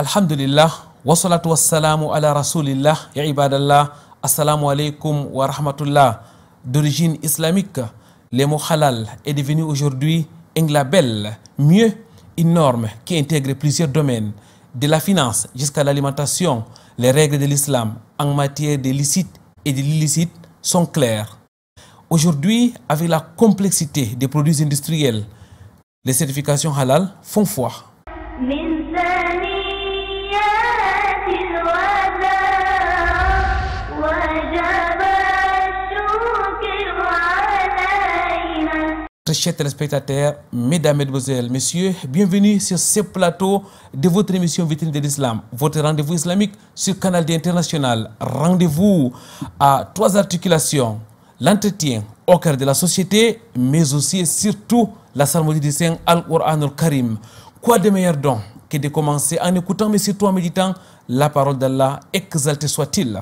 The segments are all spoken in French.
Alhamdulillah, wassalatu wassalamu ala rasulillah, ya ibadallah, assalamu alaikum wa rahmatullah. D'origine islamique, le mot halal est devenu aujourd'hui un label, mieux une norme qui intègre plusieurs domaines, de la finance jusqu'à l'alimentation. Les règles de l'islam en matière de licite et de l'illicite sont claires. Aujourd'hui, avec la complexité des produits industriels, les certifications halal font foi. Très chers téléspectateurs, mesdames, mesdemoiselles, messieurs, bienvenue sur ce plateau de votre émission Vitrine de l'Islam, votre rendez-vous islamique sur Canal D International. Rendez-vous à trois articulations, l'entretien au cœur de la société, mais aussi et surtout la psalmodie du Saint Al-Qur'an al-Karim. Quoi de meilleur don que de commencer en écoutant, mais surtout en méditant la parole d'Allah, exalté soit-il.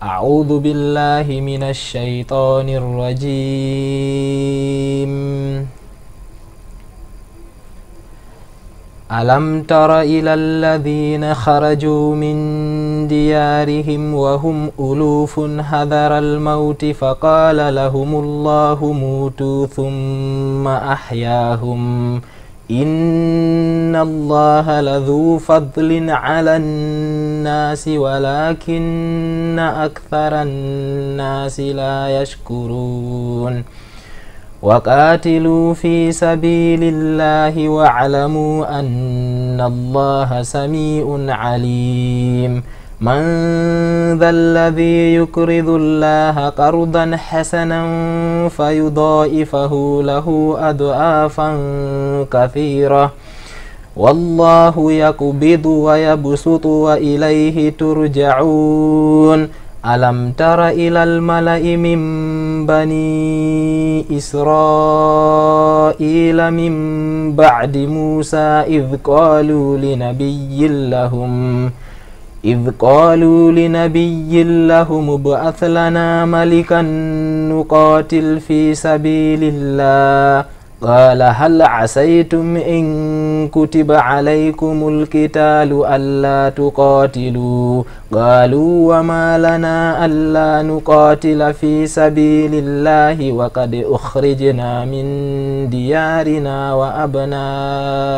أعوذ بالله من الشيطان الرجيم ألم تر إلى الذين خرجوا من ديارهم وهم ألوف حذر الموت فقال لهم الله موتوا ثم أحياهم إن الله لذو فضل على الناس ولكن أكثر الناس لا يشكرون وقاتلوا في سبيل الله واعلموا أن الله سميع عليم من ذا الذي يقرض الله قرضا حسنا فيضاعفه له أضعافا كثيرة والله يقبض ويبسط وإليه ترجعون ألم تر إلى الملأ من بني إسرائيل من بعد موسى إذ قالوا لنبي لهم ابعث لنا ملكا نقاتل في سبيل الله قال هل عسيتم إن كتب عليكم القتال ألا تقاتلوا قالوا وما لنا ألا نقاتل في سبيل الله وقد أخرجنا من ديارنا وأبنائنا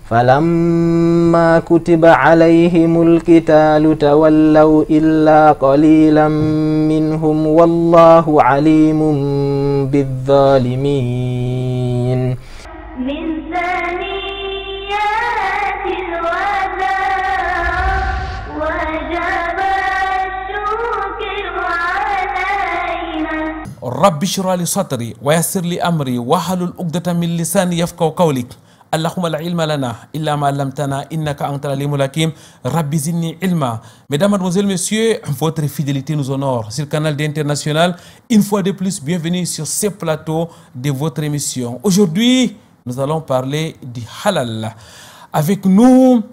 فلما كتب عليهم القتال تولوا إلا قليلا منهم والله عليم بالظالمين من ثنيات الوداع وجب الشكر علينا رب اشرح لي صدري ويسر لي أمري واحلل عقدة من لساني يفقهوا قولي Allahumma la ilma lana illa ma allamtana innaka antal alimul hakim rabbi zidni ilma. Mesdames, mademoiselles, messieurs, votre fidélité nous honore sur le canal d'International. Une fois de plus, bienvenue sur ce plateau de votre émission. Aujourd'hui, nous allons parler du halal. Avec nous,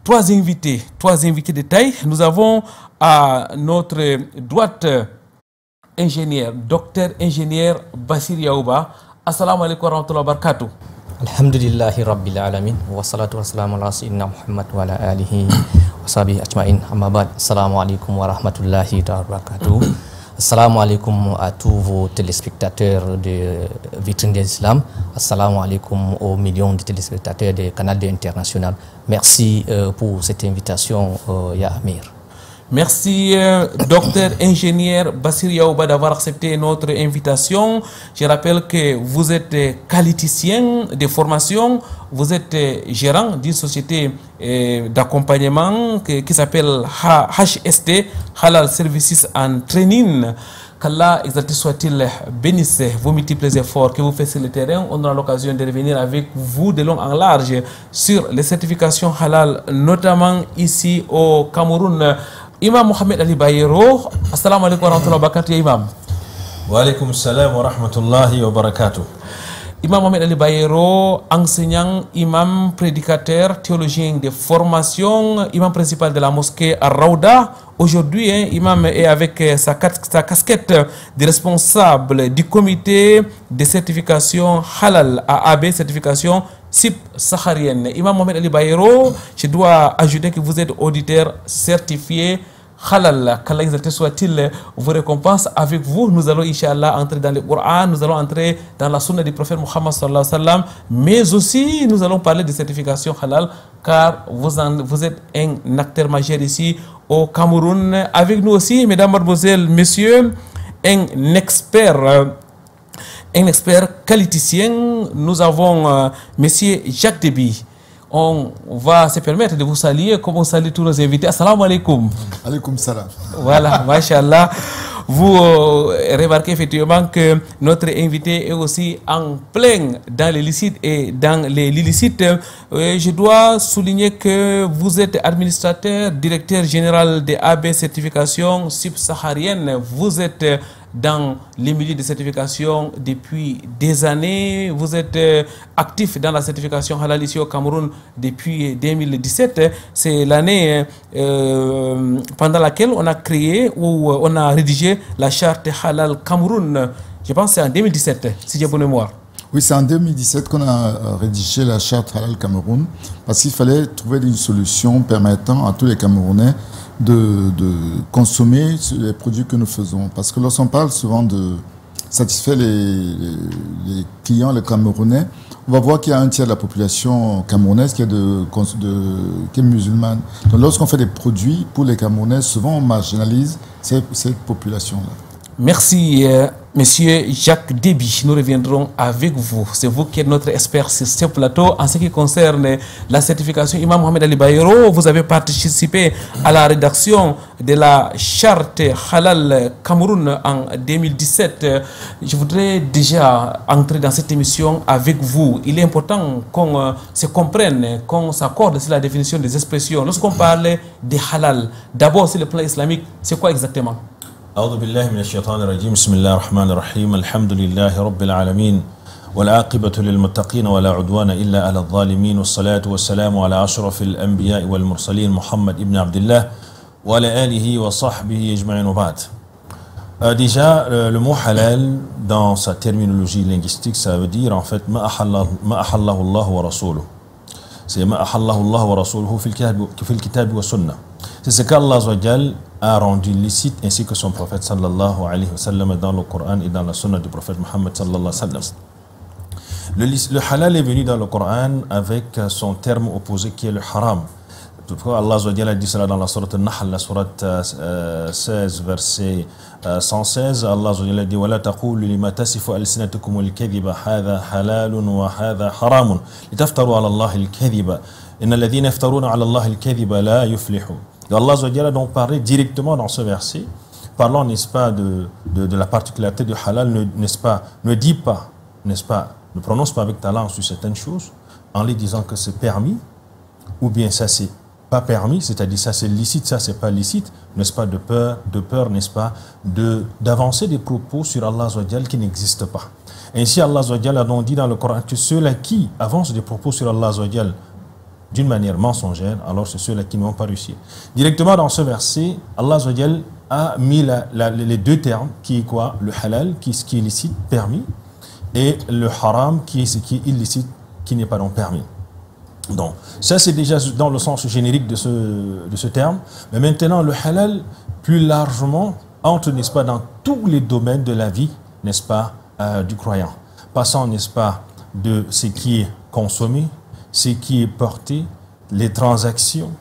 trois invités de taille. Nous avons à notre droite docteur ingénieur Bassir Yaouba. Assalamu alaikum wa rahmatullahi wa barakatuh. Alhamdulillahi Rabbil Alamin wassalatu wassalamu ala sayyidina Muhammad wa ala alihi wa sahbihi ajma'in amma ba'd. Assalamu alaikum wa rahmatullahi wa barakatuh. Assalamu alaikum à tous vos téléspectateurs de Vitrine de l'Islam. Assalamu alaikum aux millions de téléspectateurs de Canal D International. Merci pour cette invitation, Ya Amir. Merci, docteur ingénieur Bassir Yaouba, d'avoir accepté notre invitation. Je rappelle que vous êtes qualiticien de formation, vous êtes gérant d'une société d'accompagnement qui s'appelle HST, Halal Services and Training. Qu'Allah, exalté soit-il, bénisse vos multiples efforts que vous faites sur le terrain. On aura l'occasion de revenir avec vous de long en large sur les certifications halal, notamment ici au Cameroun. Imam Mohamed Ali Bayero, assalamu alaikum wa rahmatullahi wa barakatuh, Imam. Wa alaikum salam wa rahmatullahi wa barakatuh. Imam Mohamed Ali Bayero, enseignant, imam, prédicateur, théologien de formation, imam principal de la mosquée à Raouda. Aujourd'hui, imam est avec sa casquette de responsable du comité de certification Halal AAB, certification SIP saharienne. Imam Mohamed Ali Bayero, je dois ajouter que vous êtes auditeur certifié Halal, qu'Allah exalté soit-il, vous récompense. Avec vous, nous allons, Inch'Allah, entrer dans le Coran, nous allons entrer dans la sunna du prophète Muhammad sallallahu alayhi wa sallam, mais aussi nous allons parler de certification Halal, car vous êtes un acteur majeur ici au Cameroun. Avec nous aussi, mesdames, mademoiselles, messieurs, un expert qualiticien. Nous avons monsieur Jacques Déby. On va se permettre de vous saluer comme on salue tous nos invités. Assalamu alaikum. Alaikum salam. Voilà, machallah. Vous remarquez effectivement que notre invité est aussi en plein dans l'illicite et dans l'illicite. Je dois souligner que vous êtes administrateur, directeur général de AB Certification subsaharienne. Vous êtes dans les milieux de certification depuis des années. Vous êtes actif dans la certification halal ici au Cameroun depuis 2017. C'est l'année pendant laquelle on a créé ou on a rédigé la charte halal Cameroun. Je pense que c'est en 2017, si j'ai bonne mémoire. Oui, c'est en 2017 qu'on a rédigé la charte halal Cameroun parce qu'il fallait trouver une solution permettant à tous les Camerounais de consommer les produits que nous faisons. Parce que lorsqu'on parle souvent de satisfaire les clients, les Camerounais, on va voir qu'il y a un tiers de la population camerounaise qui est musulmane. Donc lorsqu'on fait des produits pour les Camerounais, souvent on marginalise cette population-là. Merci, monsieur Jacques Déby. Nous reviendrons avec vous. C'est vous qui êtes notre expert sur ce plateau. En ce qui concerne la certification Imam Mohamed Ali Bayero, vous avez participé à la rédaction de la charte Halal Cameroun en 2017. Je voudrais déjà entrer dans cette émission avec vous. Il est important qu'on se comprenne, qu'on s'accorde sur la définition des expressions. Lorsqu'on parle de Halal, d'abord sur le plan islamique, c'est quoi exactement? أعوذ بالله من الشيطان الرجيم بسم الله الرحمن الرحيم الحمد لله رب العالمين والعاقبة للمتقين ولا عدوان إلا على الظالمين والصلاة والسلام على أشرف الأنبياء والمرسلين محمد ابن عبد الله وعلى آله وصحبه أجمعين وبعد. Déjà, le mot halal, dans sa terminologie linguistique, ça veut dire en fait ما أحله الله ورسوله. C'est ما أحله الله ورسوله في الكتاب والسنة. C'est ce qu'Allah a rendu licite ainsi que son prophète sallallahu alayhi wa sallam dans le Coran et dans la sunna du prophète Muhammad sallallahu alayhi wa sallam. Le halal est venu dans le Coran avec son terme opposé qui est le haram. Toutefois, Allah a dit cela dans la sourate Al-Nahl, la sourate 16, verset 116. Allah a dit وَلَا تَقُولُوا لِمَا تَصِفُ أَلْسِنَتُكُمُ الْكَذِبَ هَذَا حَلَالٌ وَهَذَا حَرَامٌ لِتَفْتَرُوا عَلَى اللَّهِ الْكَذِبَ إِنَّ الَّذِينَ يَفْتَرُونَ عَلَى اللَّهِ الْكَذِبَ لَا يُفْلِحُونَ. Allah a donc parlé directement dans ce verset, parlant, n'est-ce pas, de la particularité du halal, n'est-ce pas, ne dit pas, n'est-ce pas, ne prononce pas avec ta langue sur certaines choses, en lui disant que c'est permis, ou bien ça c'est pas permis, c'est-à-dire ça c'est licite, ça c'est pas licite, n'est-ce pas, de peur, n'est-ce pas, d'avancer des propos sur Allah qui n'existent pas. Ainsi Allah a donc dit dans le Coran que ceux-là qui avancent des propos sur Allah d'une manière mensongère, alors c'est ceux-là qui n'ont pas réussi. Directement dans ce verset, Allah a mis les deux termes, qui est quoi? Le halal, qui est ce qui est licite, permis, et le haram, qui est ce qui est illicite, qui n'est pas donc permis. Donc, ça c'est déjà dans le sens générique de ce terme. Mais maintenant, le halal, plus largement, entre, n'est-ce pas, dans tous les domaines de la vie, n'est-ce pas, du croyant. Passant, n'est-ce pas, de ce qui est consommé, ce qui est porté, les transactions,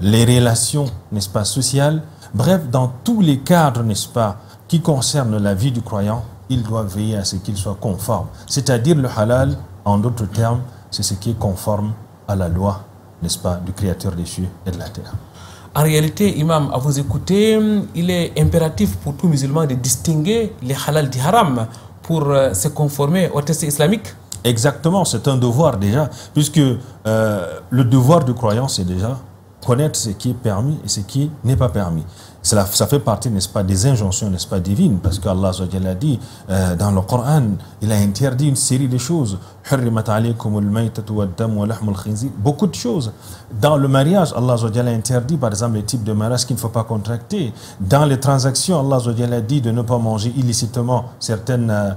les relations, n'est-ce pas, sociales, bref, dans tous les cadres, n'est-ce pas, qui concernent la vie du croyant, il doit veiller à ce qu'il soit conforme. C'est-à-dire le halal, en d'autres termes, c'est ce qui est conforme à la loi, n'est-ce pas, du Créateur des cieux et de la terre. En réalité, Imam, à vous écouter, il est impératif pour tout musulman de distinguer les halal du haram pour se conformer au texte islamique. Exactement, c'est un devoir déjà, puisque le devoir du croyant, c'est déjà connaître ce qui est permis et ce qui n'est pas permis. Ça fait partie, n'est-ce pas, des injonctions, n'est-ce pas, divines, parce qu'Allah a dit dans le Coran, il a interdit une série de choses. Beaucoup de choses. Dans le mariage, Allah a interdit, par exemple, les types de mariage qu'il ne faut pas contracter. Dans les transactions, Allah a dit de ne pas manger illicitement certaines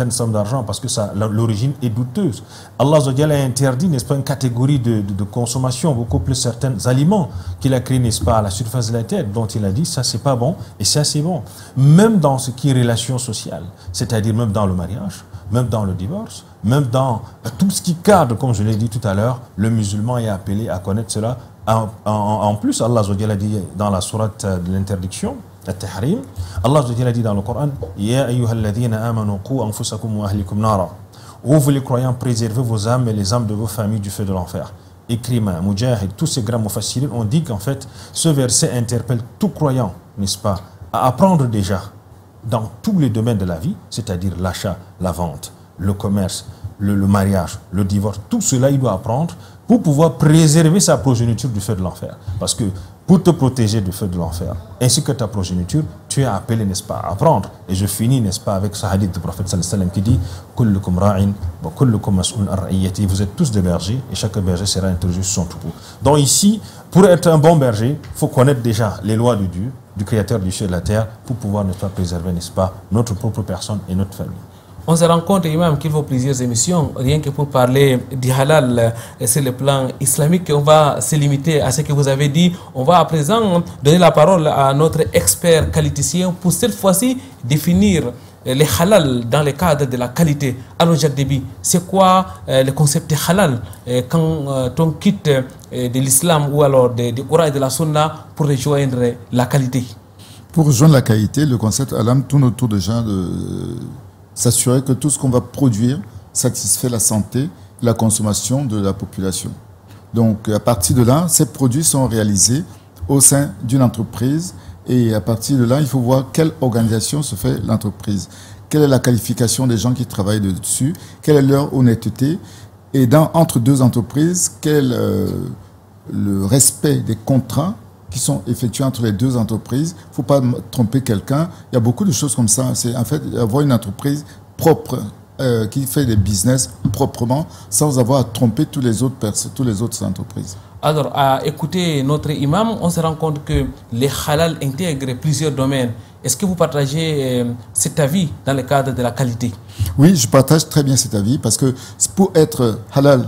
sommes d'argent parce que l'origine est douteuse. Allah a interdit, n'est-ce pas, une catégorie de consommation, beaucoup plus certains aliments qu'il a créés, n'est-ce pas, à la surface de la terre, dont il a dit ça c'est pas bon et ça c'est bon. Même dans ce qui est relation sociale, c'est-à-dire même dans le mariage, même dans le divorce, même dans tout ce qui cadre, comme je l'ai dit tout à l'heure, le musulman est appelé à connaître cela. En plus, Allah a dit dans la sourate de l'interdiction, At-Tahrim, Allah a dit dans le Coran, Ya ayyuhalladhina amanu qu anfusakum wa ahlikum nara. Ô vous les croyants, préservez vos âmes et les âmes de vos familles du feu de l'enfer. Ikrima, Mujahid, tous ces grands mufassirin ont dit qu'en fait, ce verset interpelle tout croyant, n'est-ce pas, à apprendre déjà dans tous les domaines de la vie, c'est-à-dire l'achat, la vente, le commerce, le mariage, le divorce, tout cela il doit apprendre pour pouvoir préserver sa progéniture du feu de l'enfer. Parce que pour te protéger du feu de l'enfer, ainsi que ta progéniture, tu es appelé, n'est-ce pas, à apprendre. Et je finis, n'est-ce pas, avec ce hadith du prophète sallallahu alayhi wa sallam qui dit Kullukum ra'in wa kullukum mas'un an ra'iyati. Vous êtes tous des bergers et chaque berger sera interrogé sur son troupeau. Donc ici, pour être un bon berger, il faut connaître déjà les lois de Dieu, du Créateur du ciel et de la terre, pour pouvoir, n'est-ce pas, préserver, n'est-ce pas, notre propre personne et notre famille. On se rend compte, Imam, qu'il faut plusieurs émissions, rien que pour parler du halal sur le plan islamique. On va se limiter à ce que vous avez dit. On va à présent donner la parole à notre expert qualiticien pour cette fois-ci définir les halal dans le cadre de la qualité. Alors Jacques Déby, c'est quoi le concept de halal quand on quitte de l'islam ou alors du Coran et de la Sunna pour rejoindre la qualité? Pour rejoindre la qualité, le concept halal tourne autour déjà de s'assurer que tout ce qu'on va produire satisfait la santé, la consommation de la population. Donc à partir de là, ces produits sont réalisés au sein d'une entreprise et à partir de là, il faut voir quelle organisation se fait l'entreprise, quelle est la qualification des gens qui travaillent dessus, quelle est leur honnêteté et entre deux entreprises, quel est le respect des contrats qui sont effectués entre les deux entreprises. Il ne faut pas tromper quelqu'un. Il y a beaucoup de choses comme ça. C'est en fait avoir une entreprise propre qui fait des business proprement sans avoir à tromper toutes les autres entreprises. Alors, à écouter notre imam, on se rend compte que les halal intègrent plusieurs domaines. Est-ce que vous partagez cet avis dans le cadre de la qualité? Oui, je partage très bien cet avis parce que pour être halal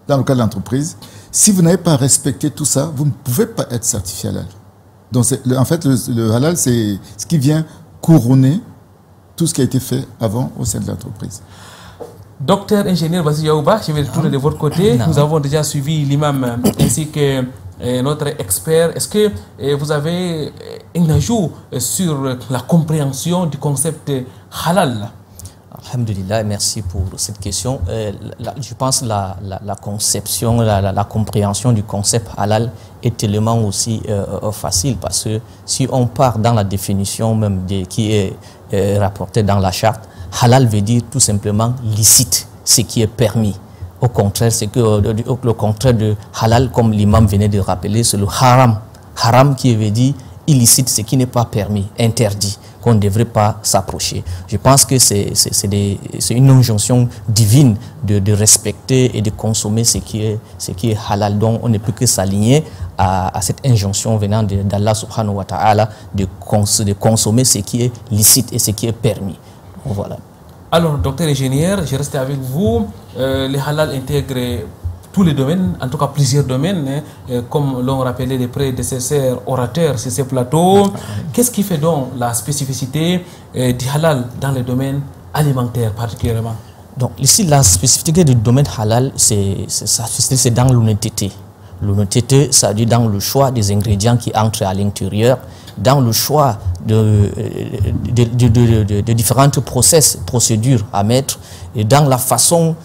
dans le cadre de l'entreprise, si vous n'avez pas respecté tout ça, vous ne pouvez pas être certifié halal. Donc, en fait, le halal, c'est ce qui vient couronner tout ce qui a été fait avant au sein de l'entreprise. Docteur ingénieur Bassi Yaouba, je vais retourner de votre côté. Nous avons déjà suivi l'imam ainsi que notre expert. Est-ce que vous avez un ajout sur la compréhension du concept halal? Alhamdulillah, merci pour cette question. Je pense que la conception, la compréhension du concept halal est tellement aussi facile parce que si on part dans la définition même qui est rapportée dans la charte, halal veut dire tout simplement licite, ce qui est permis. Au contraire, c'est que le contraire de halal, comme l'imam venait de rappeler, c'est le haram. Haram qui veut dire illicite, ce qui n'est pas permis, interdit, qu'on ne devrait pas s'approcher. Je pense que c'est une injonction divine de respecter et de consommer ce qui est halal. Donc on ne peut que s'aligner à cette injonction venant d'Allah subhanahu wa ta'ala de consommer ce qui est licite et ce qui est permis. Voilà. Alors, docteur ingénieur, je reste avec vous. Les halal intègrent tous les domaines, en tout cas plusieurs domaines, comme l'ont rappelé les prédécesseurs orateurs sur ces plateaux. Qu'est-ce qui fait donc la spécificité du halal dans le domaine alimentaire particulièrement? Donc ici, la spécificité du domaine halal, c'est dans l'honnêteté. L'honnêteté, ça veut dire dans le choix des ingrédients qui entrent à l'intérieur, dans le choix de différentes procédures à mettre, et dans la façon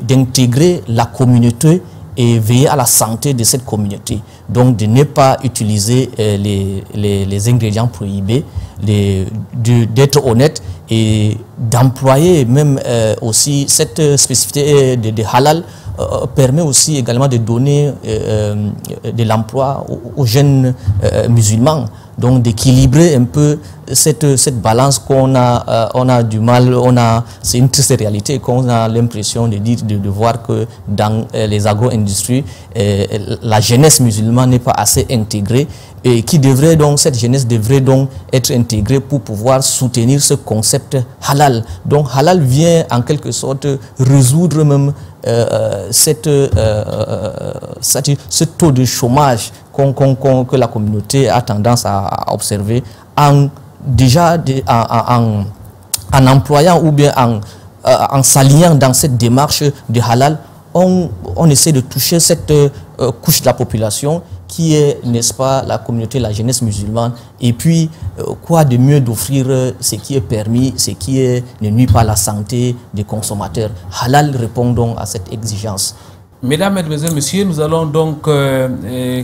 d'intégrer la communauté et veiller à la santé de cette communauté. Donc de ne pas utiliser les ingrédients prohibés, d'être honnête et d'employer même aussi cette spécificité de halal permet aussi également de donner de l'emploi aux jeunes musulmans. Donc d'équilibrer un peu cette balance qu'on a, on a du mal, c'est une triste réalité qu'on a l'impression de voir que dans les agro-industries, la jeunesse musulmane n'est pas assez intégrée et cette jeunesse devrait donc être intégrée pour pouvoir soutenir ce concept halal. Donc halal vient en quelque sorte résoudre même ce taux de chômage que la communauté a tendance à observer en employant ou bien en s'alliant dans cette démarche de halal. On essaie de toucher cette couche de la population qui est, n'est-ce pas, la communauté, la jeunesse musulmane. Et puis, quoi de mieux d'offrir ce qui est permis, ce qui ne nuit pas à la santé des consommateurs. Halal répond donc à cette exigence. Mesdames, Mesdemoiselles, Messieurs, nous allons donc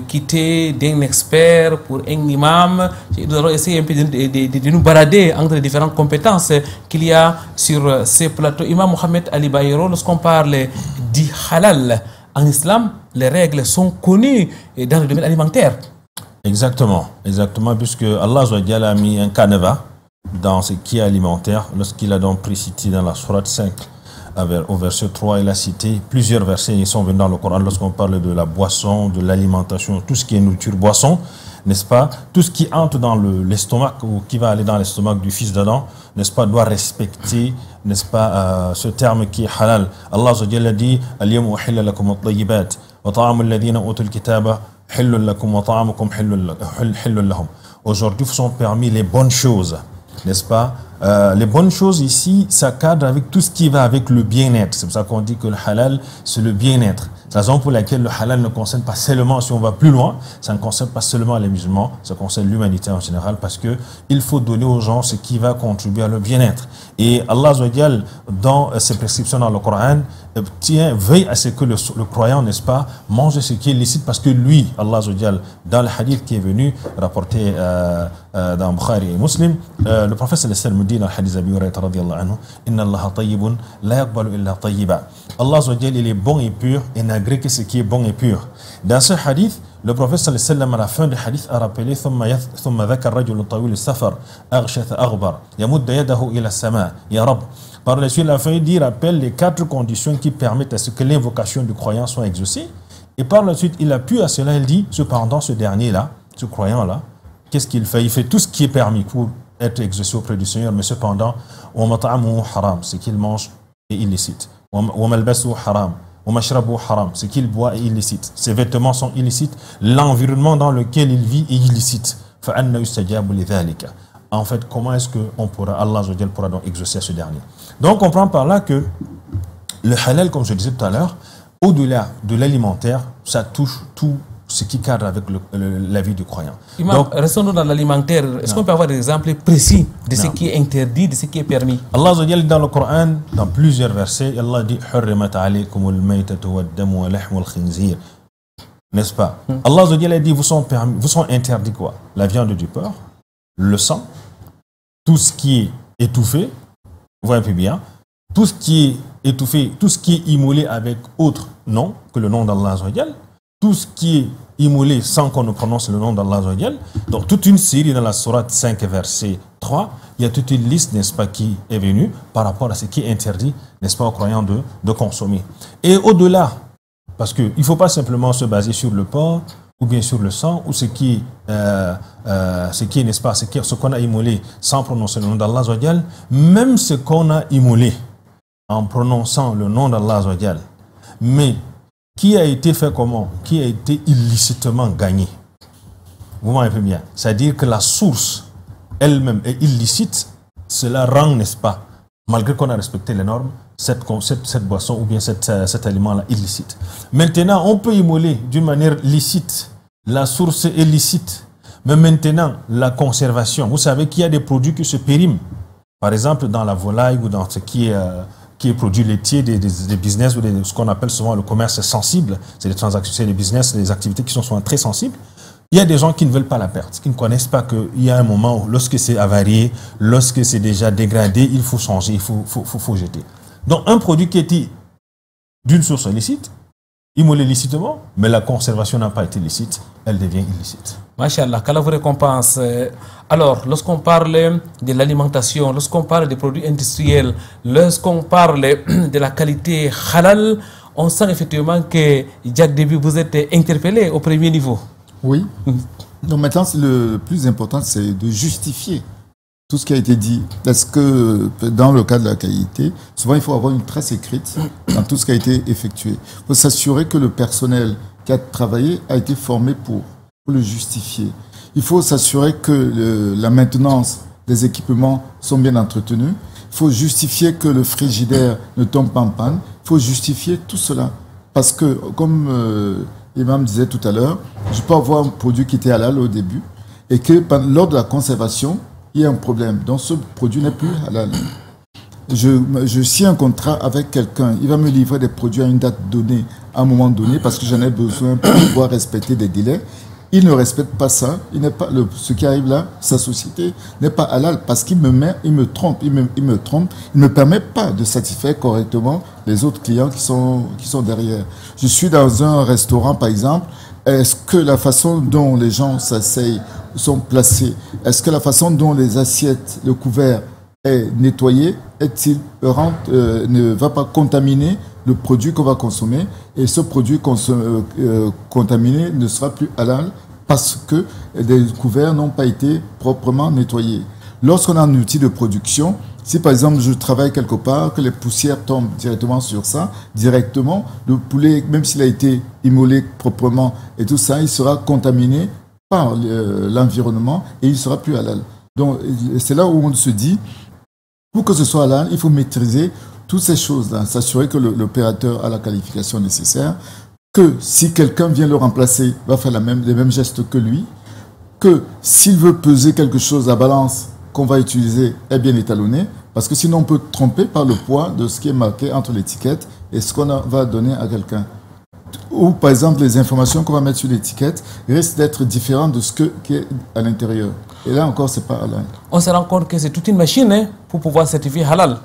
quitter d'un expert pour un imam. Nous allons essayer un peu de nous balader entre les différentes compétences qu'il y a sur ces plateaux. Imam Mohamed Ali Bayero, lorsqu'on parle du halal en islam, les règles sont connues dans le domaine alimentaire. Exactement, puisque Allah a mis un canevas dans ce qui est alimentaire, lorsqu'il a donc précité dans la sourate 5. Au verset 3, il a cité plusieurs versets, ils sont venus dans le Coran lorsqu'on parle de la boisson, de l'alimentation, tout ce qui est nourriture, boisson, n'est-ce pas? Tout ce qui entre dans l'estomac ou qui va aller dans l'estomac du fils d'Adam, n'est-ce pas, doit respecter, n'est-ce pas, ce terme qui est halal. Allah a dit Al-yawma uhilla lakum at-tayyibat wa ta'amu alladhina utul kitaba hillun lakum wa ta'amukum hillun lahum. Aujourd'hui, vous sont permis les bonnes choses, n'est-ce pas? Les bonnes choses ici, ça cadre avec tout ce qui va avec le bien-être. C'est pour ça qu'on dit que le halal, c'est le bien-être. C'est la raison pour laquelle le halal ne concerne pas seulement, si on va plus loin, ça ne concerne pas seulement les musulmans, ça concerne l'humanité en général, parce que il faut donner aux gens ce qui va contribuer à leur bien-être. Et Allah, dans ses prescriptions dans le Coran, veille à ce que le croyant, n'est-ce pas, mange ce qui est licite, parce que lui, Allah, dans le hadith qui est venu, rapporté dans Bukhari et Muslim, le prophète sallallahu alayhi wa sallam dit dans le hadith Abi Hurayrata radiyallahu anhu, Inna Allah tayyibun la yaqbalu illa tayyiba. Allah, il est bon et pur et n'agrée que ce qui est bon et pur. Dans ce hadith, le prophète sallallahu alayhi wa sallam à la fin du hadith a rappelé ثم ذكر رجل طويل السفر أغشث أغبر يمد يده إلى السماء يا رب. Par la suite, la fin il rappelle les 4 conditions qui permettent à ce que l'invocation du croyant soit exaucée. Et par la suite, il appuie à cela, il dit, cependant, ce dernier-là, ce croyant-là, qu'est-ce qu'il fait? Il fait tout ce qui est permis pour être exaucé auprès du Seigneur, mais cependant, haram, ce qu'il mange est illicite. Haram, haram, ce qu'il boit est illicite. Ses vêtements sont illicites. L'environnement dans lequel il vit est illicite. En fait, comment est-ce que Allah pourra donc exaucer à ce dernier? Donc, on comprend par là que le halal, comme je disais tout à l'heure, au-delà de l'alimentaire, ça touche tout ce qui cadre avec la vie du croyant. Imam, donc, restons dans l'alimentaire. Est-ce qu'on peut avoir des exemples précis de ce qui est interdit, de ce qui est permis? Allah dans le Coran, dans plusieurs versets, Allah dit Hurrimat alaykumul maytatu wad-damu wa lahmul khinzir. N'est-ce pas? Allah a dit vous sont interdits quoi? La viande du porc, le sang, tout ce qui est étouffé, vous voyez un peu bien, tout ce qui est étouffé, tout ce qui est immolé avec autre nom que le nom d'Allah, tout ce qui est immolé sans qu'on ne prononce le nom d'Allah. Donc toute une série dans la sourate 5 verset 3, il y a toute une liste, n'est-ce pas, qui est venue par rapport à ce qui est interdit, n'est-ce pas, aux croyants de consommer. Et au-delà, parce qu'il ne faut pas simplement se baser sur le porc ou bien sur le sang ou ce qui n'est-ce pas, ce qu'on a immolé sans prononcer le nom d'Allah, même ce qu'on a immolé en prononçant le nom d'Allah, mais qui a été fait comment? Qui a été illicitement gagné. Vous voyez un peu bien. C'est-à-dire que la source elle-même est illicite, cela rend, n'est-ce pas, malgré qu'on a respecté les normes, cette boisson ou bien cet aliment-là illicite. Maintenant, on peut immoler d'une manière licite. La source est licite. Mais maintenant, la conservation. Vous savez qu'il y a des produits qui se périment. Par exemple, dans la volaille ou dans ce qui qui est produit laitier, des business ou ce qu'on appelle souvent le commerce sensible, c'est des transactions, c'est des business, des activités qui sont souvent très sensibles. Il y a des gens qui ne veulent pas la perte, qui ne connaissent pas qu'il y a un moment où, lorsque c'est avarié, lorsque c'est déjà dégradé, il faut changer, il faut jeter. Donc, un produit qui est d'une source illicite, immolé licitement, mais la conservation n'a pas été licite, elle devient illicite. Machallah, qu'Allah vous récompense. Alors, lorsqu'on parle de l'alimentation, lorsqu'on parle des produits industriels, lorsqu'on parle de la qualité halal, on sent effectivement que, Jack Déby, vous êtes interpellé au premier niveau. Oui. Donc maintenant, le plus important, c'est de justifier tout ce qui a été dit. Parce que dans le cas de la qualité, souvent il faut avoir une trace écrite dans tout ce qui a été effectué. Il faut s'assurer que le personnel qui a travaillé a été formé pour le justifier. Il faut s'assurer que la maintenance des équipements sont bien entretenus. Il faut justifier que le frigidaire ne tombe pas en panne. Il faut justifier tout cela. Parce que, comme l'imam disait tout à l'heure, je peux avoir un produit qui était halal au début et que lors de la conservation, il y a un problème. Donc ce produit n'est plus halal. Je signe un contrat avec quelqu'un, il va me livrer des produits à une date donnée, à un moment donné, parce que j'en ai besoin pour pouvoir respecter des délais. Il ne respecte pas ça. Il n'est pas ce qui arrive là, sa société n'est pas halal parce qu'il me trompe, il ne me permet pas de satisfaire correctement les autres clients qui sont derrière. Je suis dans un restaurant par exemple. Est-ce que la façon dont les gens s'asseyent, sont placés, est-ce que la façon dont les assiettes, le couvert est nettoyé, ne va pas contaminer le produit qu'on va consommer, et ce produit contaminé ne sera plus halal parce que les couverts n'ont pas été proprement nettoyés. Lorsqu'on a un outil de production, si par exemple je travaille quelque part, que les poussières tombent directement sur ça, le poulet, même s'il a été immolé proprement et tout ça, il sera contaminé par l'environnement et il sera plus halal. Donc c'est là où on se dit, pour que ce soit halal, il faut maîtriser toutes ces choses-là, s'assurer que l'opérateur a la qualification nécessaire, que si quelqu'un vient le remplacer, va faire les mêmes gestes que lui, que s'il veut peser quelque chose, la balance qu'on va utiliser est bien étalonnée, parce que sinon on peut tromper par le poids de ce qui est marqué entre l'étiquette et ce qu'on va donner à quelqu'un. Ou par exemple, les informations qu'on va mettre sur l'étiquette risquent d'être différentes de ce qui est à l'intérieur. Et là encore, c'est pas halal. On se rend compte que c'est toute une machine pour pouvoir certifier halal.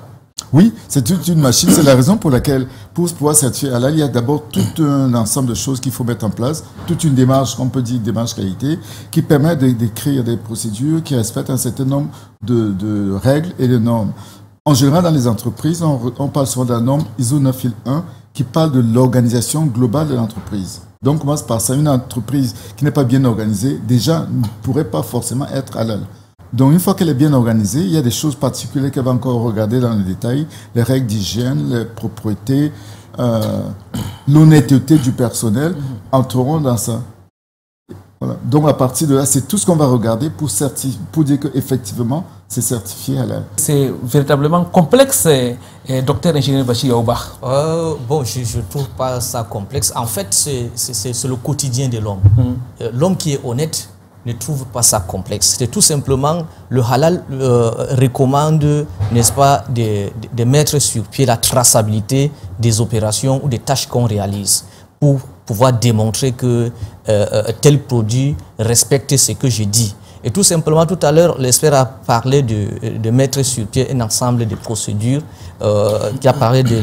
Oui, c'est toute une machine. C'est la raison pour laquelle, pour pouvoir certifier halal, il y a d'abord tout un ensemble de choses qu'il faut mettre en place, toute une démarche, on peut dire démarche qualité, qui permet d'écrire des procédures qui respectent un certain nombre de règles et de normes. En général, dans les entreprises, on parle souvent de la norme ISO 9001 qui parle de l'organisation globale de l'entreprise. Donc, on commence par ça. Une entreprise qui n'est pas bien organisée, déjà, ne pourrait pas forcément être halal. Donc, une fois qu'elle est bien organisée, il y a des choses particulières qu'elle va encore regarder dans le détail, les règles d'hygiène, les propretés, l'honnêteté du personnel entreront dans ça. Voilà. Donc, à partir de là, c'est tout ce qu'on va regarder pour dire qu'effectivement, c'est certifié halal. C'est véritablement complexe, docteur ingénieur Bachir Yaouba. Bon, je ne trouve pas ça complexe. En fait, c'est le quotidien de l'homme. L'homme qui est honnête ne trouve pas ça complexe. C'est tout simplement, le halal recommande, n'est-ce pas, de mettre sur pied la traçabilité des opérations ou des tâches qu'on réalise pour pouvoir démontrer que tel produit respecte ce que je dis. Et tout simplement, tout à l'heure, l'expert a parlé de mettre sur pied un ensemble de procédures qui a parlé de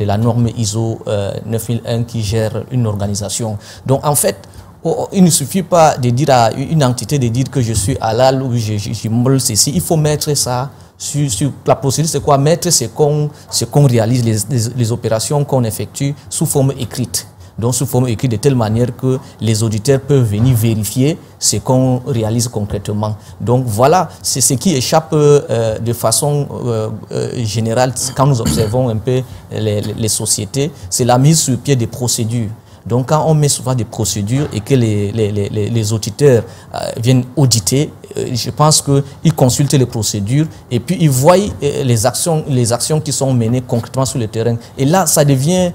la norme ISO 9001 qui gère une organisation. Donc, en fait, il ne suffit pas de dire à une entité de dire que je suis halal ou j'immole ceci. Il faut mettre ça sur la procédure. C'est quoi? Mettre ce qu'on réalise, les opérations qu'on effectue sous forme écrite. Donc sous forme écrite de telle manière que les auditeurs peuvent venir vérifier ce qu'on réalise concrètement. Donc voilà, c'est ce qui échappe de façon générale quand nous observons un peu les sociétés, c'est la mise sur pied des procédures. Donc quand on met souvent des procédures et que les auditeurs viennent auditer, je pense qu'ils consultent les procédures et puis ils voient les actions qui sont menées concrètement sur le terrain. Et là, ça devient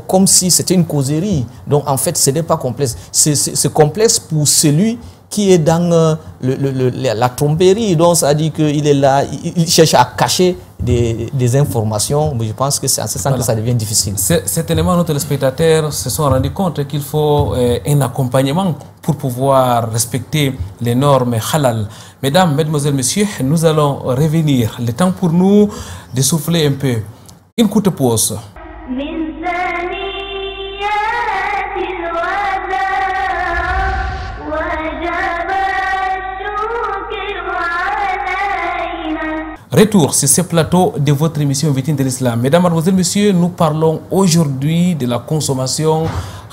comme si c'était une causerie. Donc en fait, ce n'est pas complexe. C'est complexe pour celui qui est dans la tromperie. Donc, ça dit qu'il est là, il cherche à cacher des informations. Mais je pense que c'est en ce sens que ça devient difficile. Certainement, nos téléspectateurs se sont rendus compte qu'il faut un accompagnement pour pouvoir respecter les normes halal. Mesdames, mesdemoiselles, messieurs, nous allons revenir. Le temps pour nous de souffler un peu. Une courte pause. Retour sur ce plateau de votre émission Vitrine de l'Islam. Mesdames, mademoiselles, messieurs, nous parlons aujourd'hui de la consommation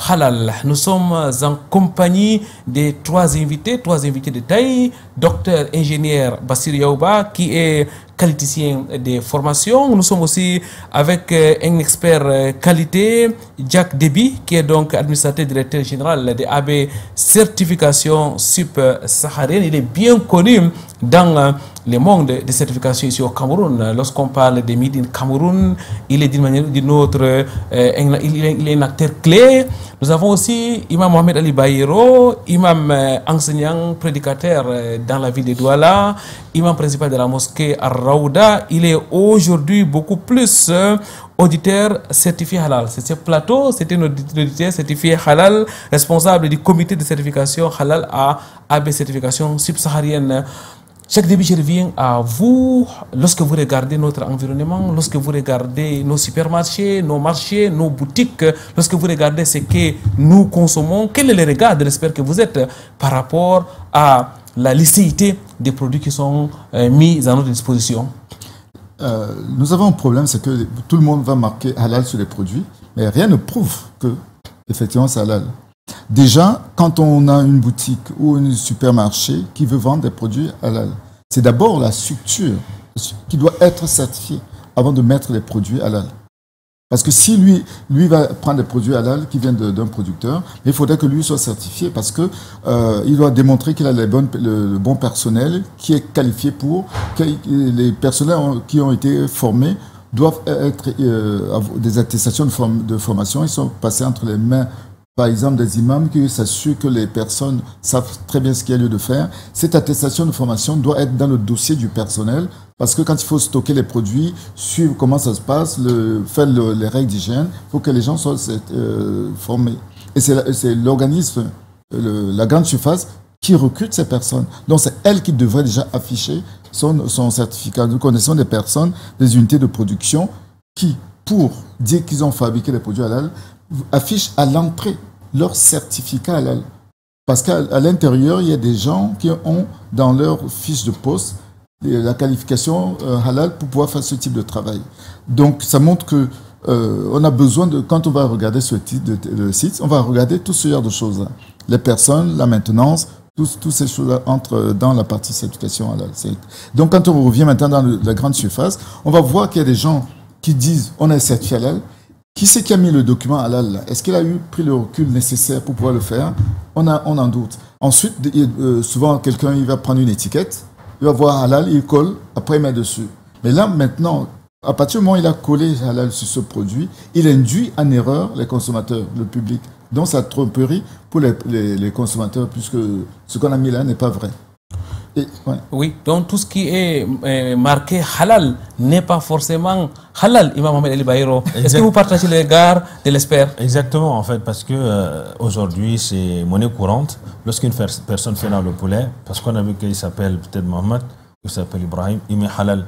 halal. Nous sommes en compagnie de trois invités de taille. Docteur ingénieur Bassir Yaouba, qui est qualiticien de formation. Nous sommes aussi avec un expert qualité, Jack Deby, qui est donc administrateur directeur général de AB Certification Subsaharienne. Il est bien connu dans le monde de certification ici au Cameroun. Lorsqu'on parle de Made in Cameroun, il est d'une manière ou d'une autre, il est un acteur clé. Nous avons aussi Imam Mohamed Ali Bayero, imam enseignant, prédicateur dans la ville de Douala, imam principal de la mosquée Ar-Raouda. Il est aujourd'hui beaucoup plus auditeur certifié halal. C'est ce plateau, c'était notre auditeur certifié halal, responsable du comité de certification halal à AB Certification Subsaharienne. Chaque début, je reviens à vous. Lorsque vous regardez notre environnement, lorsque vous regardez nos supermarchés, nos marchés, nos boutiques, lorsque vous regardez ce que nous consommons, quel est le regard de l'expert que vous êtes par rapport à la licéité des produits qui sont mis à notre disposition? Nous avons un problème, c'est que tout le monde va marquer halal sur les produits, mais rien ne prouve que effectivement c'est halal. Déjà, quand on a une boutique ou un supermarché qui veut vendre des produits halal, c'est d'abord la structure qui doit être certifiée avant de mettre les produits halal. Parce que si lui va prendre des produits halal qui viennent d'un producteur, il faudrait que lui soit certifié parce que il doit démontrer qu'il a le bon personnel qui est qualifié pour que les personnels qui ont été formés doivent être des attestations de formation. Ils sont passés entre les mains, par exemple, des imams qui s'assurent que les personnes savent très bien ce qu'il y a lieu de faire. Cette attestation de formation doit être dans le dossier du personnel parce que quand il faut stocker les produits, suivre comment ça se passe, faire les règles d'hygiène, il faut que les gens soient formés. Et c'est l'organisme, la grande surface, qui recrute ces personnes. Donc c'est elle qui devrait déjà afficher son certificat. Nous connaissons des personnes, des unités de production qui, pour dire qu'ils ont fabriqué les produits halal, affichent à l'entrée leur certificat halal. Parce qu'à l'intérieur, il y a des gens qui ont dans leur fiche de poste la qualification halal pour pouvoir faire ce type de travail. Donc ça montre que on a besoin de, quand on va regarder ce type de site, on va regarder tout ce genre de choses. Les personnes, la maintenance, toutes ces choses entrent dans la partie certification halal. Donc quand on revient maintenant dans la grande surface, on va voir qu'il y a des gens qui disent on est certifié halal. Qui c'est qui a mis le document halal? Est-ce qu'il a pris le recul nécessaire pour pouvoir le faire? On en doute. Ensuite, souvent, quelqu'un il va prendre une étiquette, il va voir halal, il colle, après il met dessus. Mais là, maintenant, à partir du moment où il a collé halal sur ce produit, il induit en erreur les consommateurs, le public. Donc, ça tromperie pour les consommateurs, puisque ce qu'on a mis là n'est pas vrai. Ouais. Oui, donc tout ce qui est marqué halal n'est pas forcément halal, Imam Mohamed Ali Bayero. Est-ce que vous partagez les regards de l'expert? Exactement, en fait, parce que aujourd'hui, c'est monnaie courante. Lorsqu'une personne fait dans le poulet, parce qu'on a vu qu'il s'appelle peut-être Mohamed, il s'appelle Ibrahim, il met halal.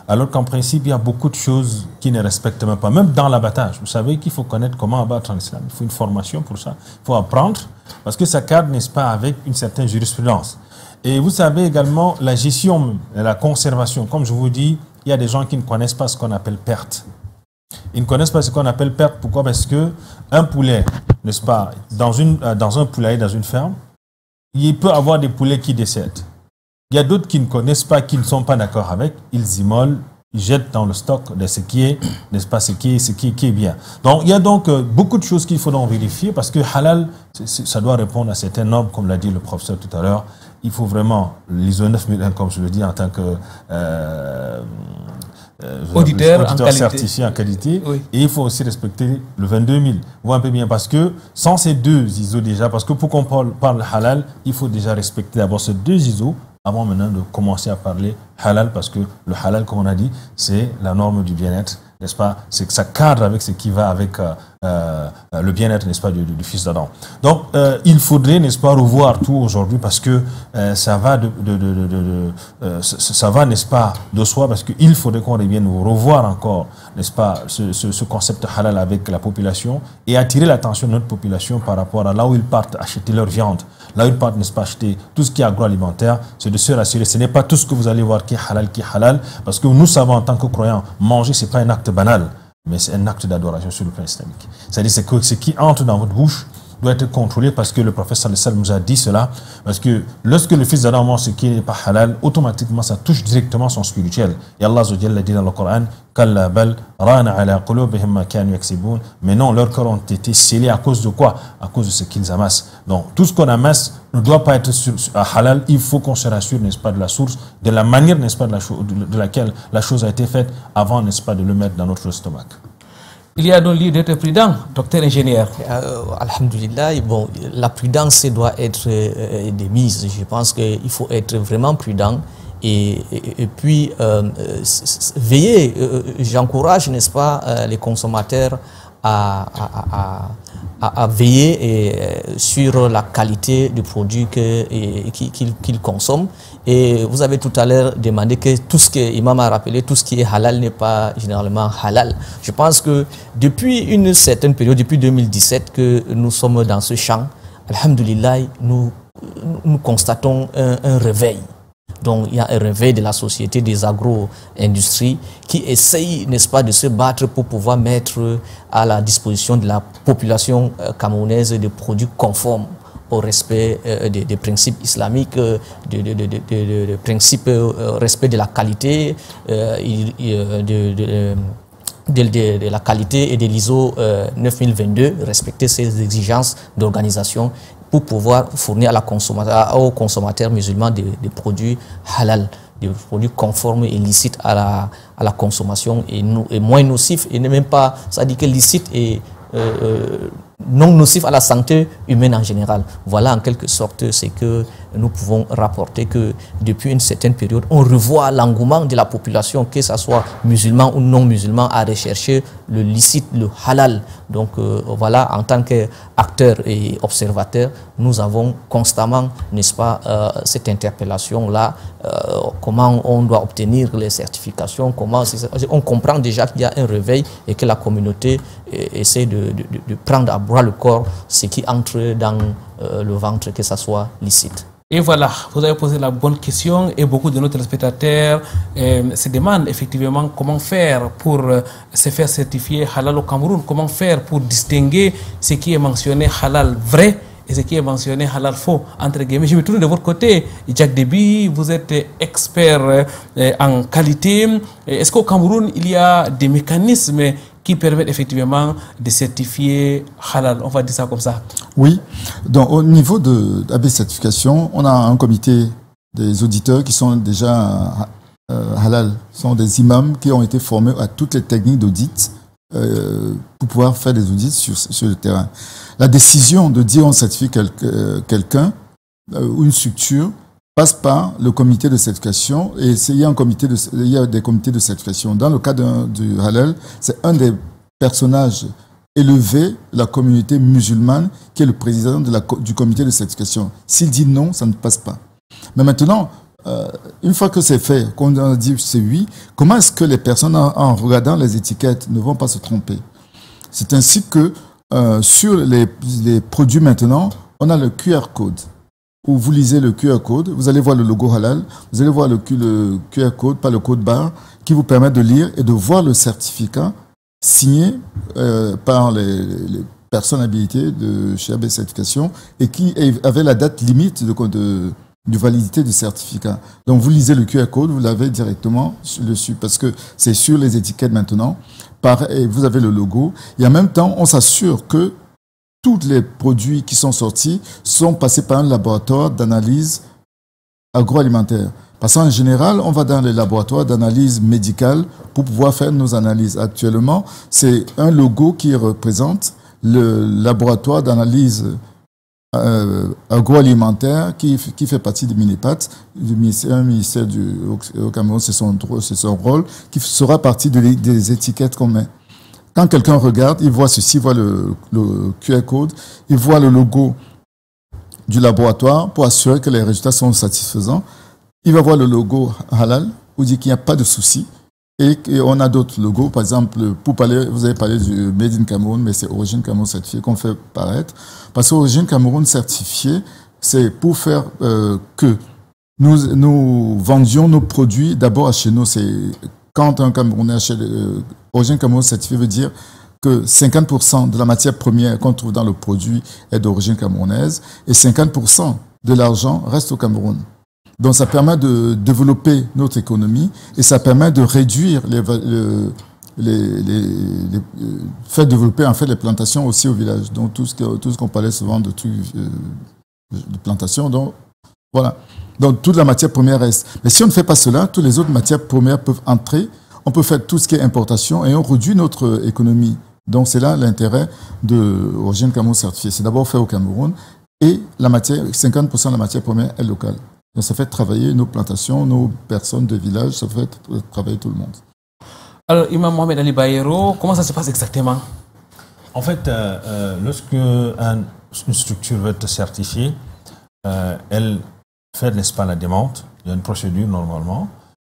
Alors qu'en principe, il y a beaucoup de choses qui ne respectent même pas, même dans l'abattage. Vous savez qu'il faut connaître comment abattre en islam. Il faut une formation pour ça. Il faut apprendre, parce que ça cadre, n'est-ce pas, avec une certaine jurisprudence. Et vous savez également la gestion, la conservation. Comme je vous dis, il y a des gens qui ne connaissent pas ce qu'on appelle perte. Ils ne connaissent pas ce qu'on appelle perte. Pourquoi? Parce que un poulet, n'est-ce pas, dans un poulailler, dans une ferme, il peut avoir des poulets qui décèdent. Il y a d'autres qui ne connaissent pas, qui ne sont pas d'accord avec. Ils immolent, ils jettent dans le stock de ce qui est, n'est-ce pas, ce qui est bien. Donc, il y a donc beaucoup de choses qu'il faut donc vérifier parce que halal, ça doit répondre à certaines normes, comme l'a dit le professeur tout à l'heure. Il faut vraiment l'ISO 9001, comme je le dis, en tant que auditeur certifié en qualité. Oui. Et il faut aussi respecter le 22 000. Vous voyez un peu bien, parce que sans ces deux ISO déjà, parce que pour qu'on parle halal, il faut déjà respecter d'abord ces deux ISO avant maintenant de commencer à parler halal, parce que le halal, comme on a dit, c'est la norme du bien-être, n'est-ce pas? C'est que ça cadre avec ce qui va avec le bien-être, n'est-ce pas, du fils d'Adam. Donc, il faudrait, n'est-ce pas, revoir tout aujourd'hui, parce que ça va ça va, n'est-ce pas, de soi, parce qu'il faudrait qu'on revienne revoir encore, n'est-ce pas, ce concept halal avec la population et attirer l'attention de notre population par rapport à là où ils partent acheter leur viande, là où ils partent, n'est-ce pas, acheter tout ce qui est agroalimentaire, c'est de se rassurer. Ce n'est pas tout ce que vous allez voir qui est halal, parce que nous savons en tant que croyants, manger, c'est pas un acte banal, mais c'est un acte d'adoration sur le plan islamique. C'est-à-dire que ce qui entre dans votre bouche doit être contrôlé, parce que le prophète sallallahu alayhi wa sallam nous a dit cela, parce que lorsque le fils d'Adam mange ce qui n'est pas halal, automatiquement ça touche directement son spirituel. Et Allah azza wa jalla dit dans le Coran, Kalla bal rana ala qulubihim ma kanu yaksibun. Mais non, leurs cœurs ont été scellés à cause de quoi? À cause de ce qu'ils amassent. Donc tout ce qu'on amasse ne doit pas être halal. Il faut qu'on se rassure, n'est-ce pas, de la source, de la manière, n'est-ce pas, de laquelle la chose a été faite avant, n'est-ce pas, de le mettre dans notre stomac. Il y a donc lieu d'être prudent, docteur ingénieur. Alhamdulillah, bon, la prudence doit être de mise. Je pense qu'il faut être vraiment prudent et puis veiller. J'encourage, n'est-ce pas, les consommateurs à veiller sur la qualité du produit qu'ils consomment. Et vous avez tout à l'heure demandé que tout ce que Imam a rappelé, tout ce qui est halal n'est pas généralement halal. Je pense que depuis une certaine période, depuis 2017 que nous sommes dans ce champ, alhamdulillah, nous constatons un réveil. Donc il y a un réveil de la société des agro-industries qui essaye, n'est-ce pas, de se battre pour pouvoir mettre à la disposition de la population camerounaise des produits conformes au respect des principes islamiques, des principes respect de la qualité, de la qualité et de l'ISO 9022, respecter ces exigences d'organisation pour pouvoir fournir aux consommateurs musulmans des produits halal, des produits conformes et licites à la consommation et moins nocifs, et même pas, ça dit que licite et non nocif à la santé humaine en général. Voilà en quelque sorte ce que nous pouvons rapporter, que depuis une certaine période, on revoit l'engouement de la population, que ce soit musulman ou non musulman, à rechercher le licite, le halal. Donc voilà, en tant qu'acteurs et observateurs, nous avons constamment, n'est-ce pas, cette interpellation-là, comment on doit obtenir les certifications, comment on comprend déjà qu'il y a un réveil et que la communauté essaie de prendre à bras le corps ce qui entre dans le ventre, que ça soit licite. Et voilà, vous avez posé la bonne question et beaucoup de nos téléspectateurs se demandent effectivement comment faire pour se faire certifier halal au Cameroun, comment faire pour distinguer ce qui est mentionné halal vrai et ce qui est mentionné halal faux, entre guillemets. Je me tourne de votre côté, Jack Déby, vous êtes expert en qualité. Est-ce qu'au Cameroun, il y a des mécanismes qui permettent effectivement de certifier halal? On va dire ça comme ça. Oui. Donc, au niveau de AB certification, on a un comité des auditeurs qui sont déjà halal. Ce sont des imams qui ont été formés à toutes les techniques d'audit pour pouvoir faire des audits sur le terrain. La décision de dire on certifie quelqu'un ou une structure passe par le comité de certification, et il y a des comités de certification. Dans le cas du halal, c'est un des personnages élevés de la communauté musulmane qui est le président du comité de certification. S'il dit non, ça ne passe pas. Mais maintenant, une fois que c'est fait, qu'on a dit c'est oui, comment est-ce que les personnes, en regardant les étiquettes, ne vont pas se tromper? C'est ainsi que sur les produits maintenant, on a le QR code. Où vous lisez le QR code, vous allez voir le logo halal, vous allez voir le QR code, pas le code barre, qui vous permet de lire et de voir le certificat signé par les personnes habilitées de chez AB Certification et qui avait la date limite de validité du certificat. Donc vous lisez le QR code, vous l'avez directement dessus parce que c'est sur les étiquettes maintenant. Et vous avez le logo. Et en même temps, on s'assure que tous les produits qui sont sortis sont passés par un laboratoire d'analyse agroalimentaire. Parce qu'en général, on va dans les laboratoires d'analyse médicale pour pouvoir faire nos analyses. Actuellement, c'est un logo qui représente le laboratoire d'analyse agroalimentaire qui fait partie du MINEPAT, un ministère au Cameroun, c'est son rôle, qui sera partie des étiquettes qu'on met. Quand quelqu'un regarde, il voit ceci, il voit le QR code, il voit le logo du laboratoire pour assurer que les résultats sont satisfaisants. Il va voir le logo halal pour dire qu'il n'y a pas de souci. Et on a d'autres logos, par exemple, vous avez parlé du Made in Cameroun, mais c'est Origine Cameroun certifié qu'on fait paraître. Parce que Origine Cameroun certifié, c'est pour faire que nous vendions nos produits d'abord chez nous. C'est quand un Camerounais achète Origine Cameroun certifié veut dire que 50% de la matière première qu'on trouve dans le produit est d'origine camerounaise et 50% de l'argent reste au Cameroun. Donc ça permet de développer notre économie et ça permet de réduire faire développer en fait les plantations aussi au village. Donc tout ce qu'on parlait souvent de trucs de plantation, donc voilà. Donc toute la matière première reste. Mais si on ne fait pas cela, toutes les autres matières premières peuvent entrer. On peut faire tout ce qui est importation et on réduit notre économie. Donc c'est là l'intérêt de Origine Cameroun certifié. C'est d'abord fait au Cameroun et 50% de la matière première est locale. Donc ça fait travailler nos plantations, nos personnes de village, ça fait travailler tout le monde. Alors, Imam Mohamed Ali Bayero, comment ça se passe exactement? En fait, lorsque une structure veut être certifiée, elle fait, n'est-ce pas, la demande. Il y a une procédure normalement.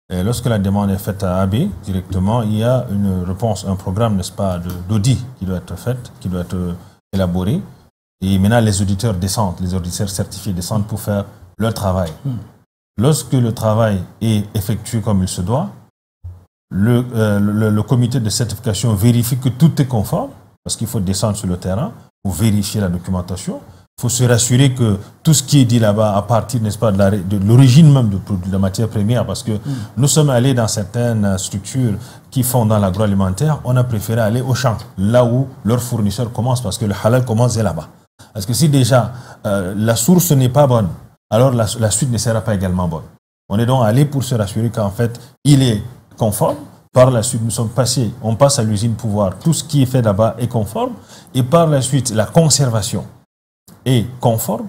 Et lorsque la demande est faite à AB directement, il y a une réponse, un programme, n'est-ce pas, d'audit qui doit être fait, qui doit être élaboré. Et maintenant, les auditeurs descendent, les auditeurs certifiés descendent pour faire leur travail. Lorsque le travail est effectué comme il se doit, le comité de certification vérifie que tout est conforme, parce qu'il faut descendre sur le terrain pour vérifier la documentation. Il faut se rassurer que tout ce qui est dit là-bas, à partir, n'est-ce pas, de l'origine même de la matière première, parce que nous sommes allés dans certaines structures qui font dans l'agroalimentaire, on a préféré aller au champ, là où leur fournisseur commence, parce que le halal commence là-bas. Parce que si déjà la source n'est pas bonne, alors la suite ne sera pas également bonne. On est donc allé pour se rassurer qu'en fait, il est conforme. Par la suite, on passe à l'usine pour voir tout ce qui est fait là-bas est conforme. Et par la suite, la conservation est conforme.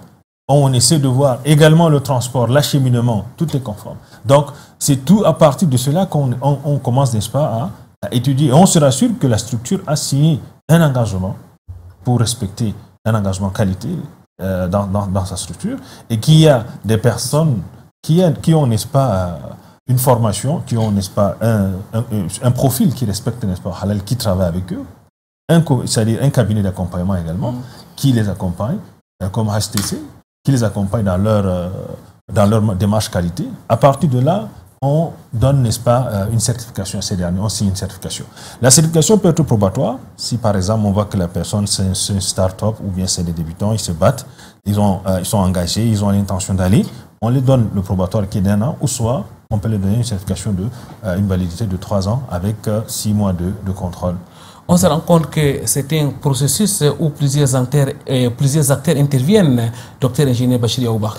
On essaie de voir également le transport, l'acheminement, tout est conforme. Donc, c'est tout à partir de cela qu'on commence, n'est-ce pas, à étudier. Et on se rassure que la structure a signé un engagement pour respecter un engagement qualité dans sa structure et qu'il y a des personnes qui ont, n'est-ce pas, une formation, qui ont, n'est-ce pas, un profil qui respecte, n'est-ce pas, halal, qui travaille avec eux, c'est-à-dire un cabinet d'accompagnement également, qui les accompagne, comme HTC, qui les accompagne dans leur démarche qualité. À partir de là, on donne, n'est-ce pas, une certification à ces derniers, on signe une certification. La certification peut être probatoire, si par exemple on voit que la personne c'est une start-up ou bien c'est des débutants, ils se battent, ils sont engagés, ils ont l'intention d'aller, on les donne le probatoire qui est d'1 an, ou soit on peut leur donner une certification une validité de 3 ans avec 6 mois de contrôle. On se rend compte que c'est un processus où plusieurs acteurs interviennent, docteur ingénieur Bachir Yaouba.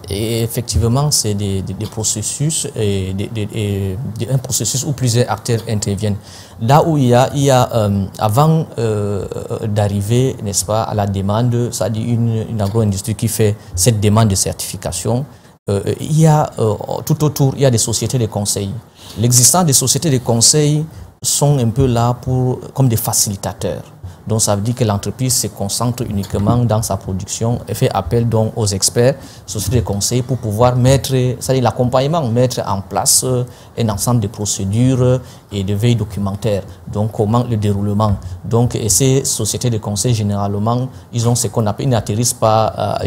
Effectivement, c'est des processus, un processus où plusieurs acteurs interviennent. Là où il y a avant d'arriver, n'est-ce pas, à la demande, c'est-à-dire une agro-industrie qui fait cette demande de certification, il y a tout autour, il y a des sociétés de conseil. L'existence des sociétés de conseil sont un peu là comme des facilitateurs. Donc ça veut dire que l'entreprise se concentre uniquement dans sa production et fait appel donc aux experts, sociétés de conseil pour pouvoir c'est-à-dire l'accompagnement, mettre en place un ensemble de procédures et de veille documentaire. Donc comment le déroulement. Donc et ces sociétés de conseil généralement, ils ont ce qu'on appelle, ils n'atterrissent pas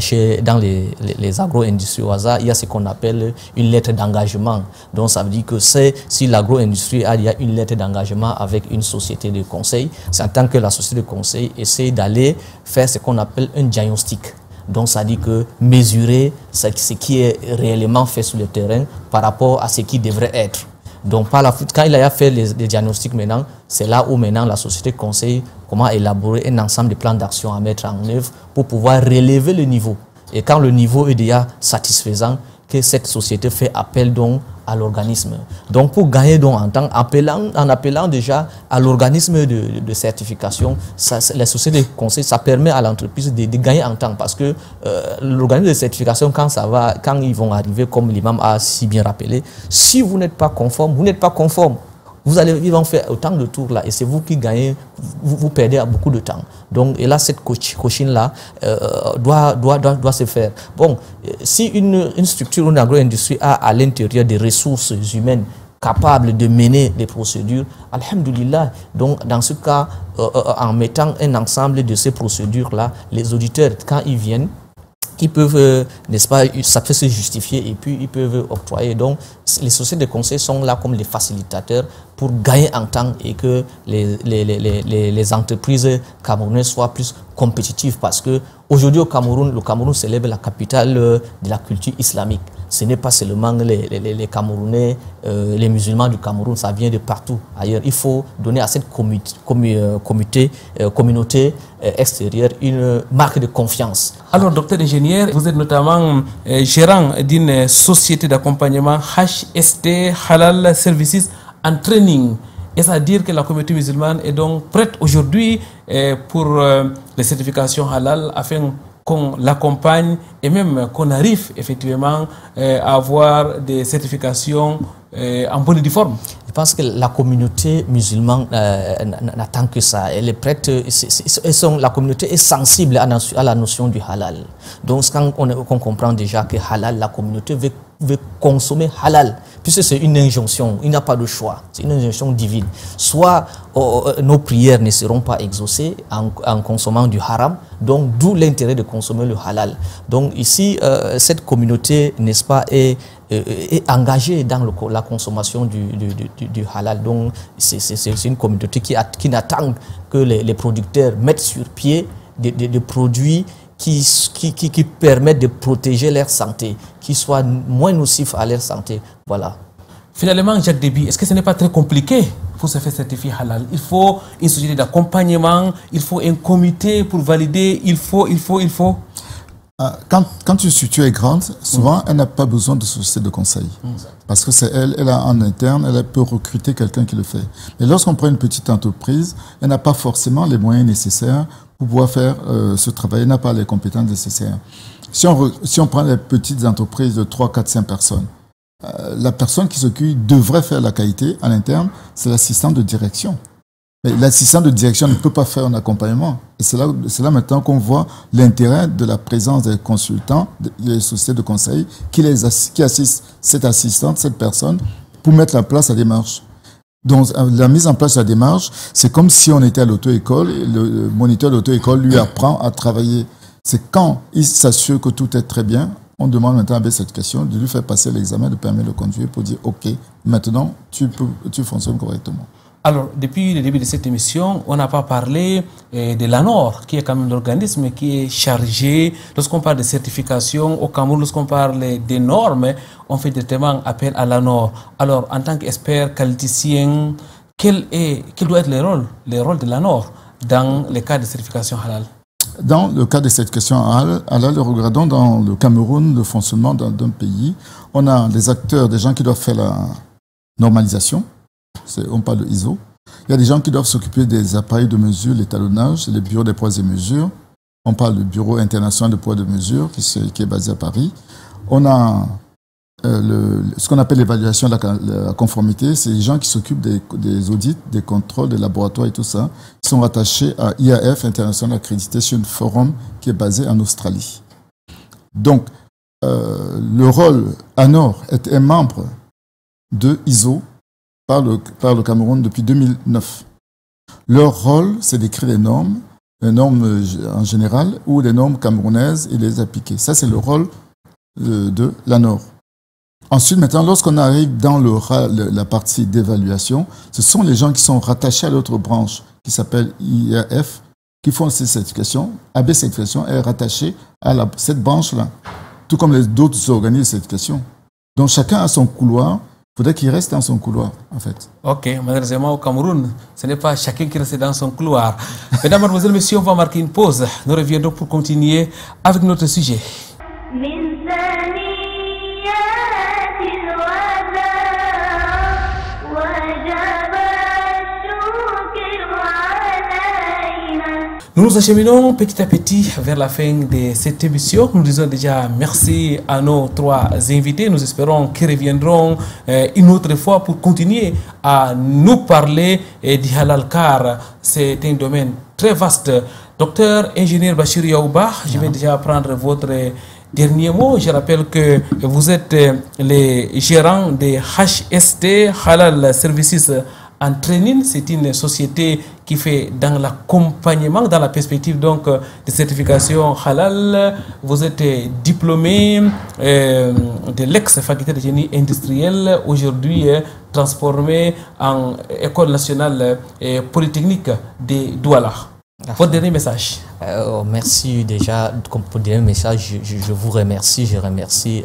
dans les agro-industries au hasard, il y a ce qu'on appelle une lettre d'engagement. Donc ça veut dire que si l'agro-industrie il y a une lettre d'engagement avec une société de conseil, c'est en tant que la société de conseil essaie d'aller faire ce qu'on appelle un diagnostic. Donc ça dit que mesurer ce qui est réellement fait sur le terrain par rapport à ce qui devrait être. Donc quand il a fait les diagnostics maintenant, c'est là où maintenant la société conseille comment élaborer un ensemble de plans d'action à mettre en œuvre pour pouvoir relever le niveau. Et quand le niveau est déjà satisfaisant, que cette société fait appel donc à l'organisme. Donc pour gagner donc en appelant déjà à l'organisme de certification, les sociétés de conseil, ça permet à l'entreprise de gagner en temps, parce que l'organisme de certification, quand ils vont arriver, comme l'imam a si bien rappelé, si vous n'êtes pas conforme, vous n'êtes pas conforme. Ils vont faire autant de tours là et c'est vous qui gagnez, vous perdez beaucoup de temps. Donc, et là, cette coaching-là doit se faire. Bon, si une structure, une agro-industrie a à l'intérieur des ressources humaines capables de mener des procédures, alhamdoulilah, donc dans ce cas, en mettant un ensemble de ces procédures-là, les auditeurs, quand ils viennent, ils peuvent, n'est-ce pas, ça peut se justifier et puis ils peuvent octroyer. Donc, les sociétés de conseil sont là comme les facilitateurs pour gagner en temps et que les entreprises camerounaises soient plus compétitives, parce que aujourd'hui au Cameroun, le Cameroun célèbre la capitale de la culture islamique. Ce n'est pas seulement les Camerounais, les musulmans du Cameroun, ça vient de partout ailleurs. Il faut donner à cette communauté extérieure une marque de confiance. Alors, docteur ingénieur, vous êtes notamment gérant d'une société d'accompagnement HST Halal Services and Training. Est-ce à dire que la communauté musulmane est donc prête aujourd'hui pour les certifications halal afin qu'on l'accompagne et même qu'on arrive effectivement à avoir des certifications en bonne et due forme? Je pense que la communauté musulmane n'attend que ça. Elle est prête. La communauté est sensible à la notion du halal. Donc, quand on comprend déjà que halal, la communauté veut consommer halal, puisque c'est une injonction, il n'y a pas de choix, c'est une injonction divine. Soit nos prières ne seront pas exaucées en consommant du haram, donc d'où l'intérêt de consommer le halal. Donc ici, cette communauté, n'est-ce pas, est engagée dans la consommation du halal. Donc c'est une communauté qui n'attend que les producteurs mettent sur pied des produits qui permettent de protéger leur santé, qui soient moins nocifs à leur santé. Voilà. Finalement, Jacques Déby, est-ce que ce n'est pas très compliqué pour se faire certifier halal? Il faut une société d'accompagnement, il faut un comité pour valider, il faut. Quand une structure est grande, souvent, elle n'a pas besoin de société de conseil. Parce que c'est elle a en interne, elle peut recruter quelqu'un qui le fait. Mais lorsqu'on prend une petite entreprise, elle n'a pas forcément les moyens nécessaires pour pouvoir faire ce travail, elle n'a pas les compétences nécessaires. Si on prend les petites entreprises de 3, 4, 5 personnes, la personne qui s'occupe devrait faire la qualité à l'interne, c'est l'assistant de direction. Mais l'assistant de direction ne peut pas faire un accompagnement. Et c'est là maintenant qu'on voit l'intérêt de la présence des consultants, des sociétés de conseil, qui assistent cette assistante, cette personne, pour mettre en place la démarche. Donc, la mise en place de la démarche, c'est comme si on était à l'auto-école et le moniteur de l'auto-école lui apprend à travailler. C'est quand il s'assure que tout est très bien, on demande maintenant à cette question de lui faire passer l'examen de permis de conduire pour dire « Ok, maintenant, tu fonctionnes correctement ». Alors, depuis le début de cette émission, on n'a pas parlé de l'ANOR, qui est quand même l'organisme qui est chargé, lorsqu'on parle de certification au Cameroun, lorsqu'on parle des normes, on fait directement appel à l'ANOR. Alors, en tant qu'expert qualiticien, quel doit être le rôle de l'ANOR dans le cas de certification halal? Dans le cas de certification halal, regardons dans le Cameroun, le fonctionnement d'un pays, on a des acteurs, des gens qui doivent faire la normalisation. On parle de ISO. Il y a des gens qui doivent s'occuper des appareils de mesure, l'étalonnage, les bureaux des poids et mesures. On parle du bureau international de poids et de mesure qui est basé à Paris. On a ce qu'on appelle l'évaluation de la conformité. C'est les gens qui s'occupent des audits, des contrôles, des laboratoires et tout ça. Ils sont rattachés à IAF, International Accreditation Forum, qui est basé en Australie. Donc, le rôle ANOR est un membre de ISO par le Cameroun depuis 2009. Leur rôle, c'est d'écrire les normes en général, ou les normes camerounaises et les appliquer. Ça, c'est le rôle de l'ANOR. Ensuite, maintenant, lorsqu'on arrive dans la partie d'évaluation, ce sont les gens qui sont rattachés à l'autre branche, qui s'appelle IAF, qui font ces certifications. AB Certification est rattaché à cette branche-là, tout comme les d'autres organismes de certification. Donc, chacun a son couloir. Il faudrait qu'il reste dans son couloir, en fait. Ok, malheureusement, au Cameroun, ce n'est pas chacun qui reste dans son couloir. Mesdames, Mademoiselles, Messieurs, on va marquer une pause. Nous reviendrons pour continuer avec notre sujet. Nous nous acheminons petit à petit vers la fin de cette émission. Nous disons déjà merci à nos 3 invités. Nous espérons qu'ils reviendront une autre fois pour continuer à nous parler du halal, car c'est un domaine très vaste. Docteur ingénieur Bachir Yaouba, je vais déjà prendre votre dernier mot. Je rappelle que vous êtes le gérant de HST Halal Services en Training. C'est une société qui fait dans l'accompagnement, dans la perspective donc de certification halal. Vous êtes diplômé de l'ex-faculté de génie industriel, aujourd'hui transformé en École nationale polytechnique de Douala. Votre dernier message. Merci déjà. Comme pour le dernier message, je vous remercie. Je remercie,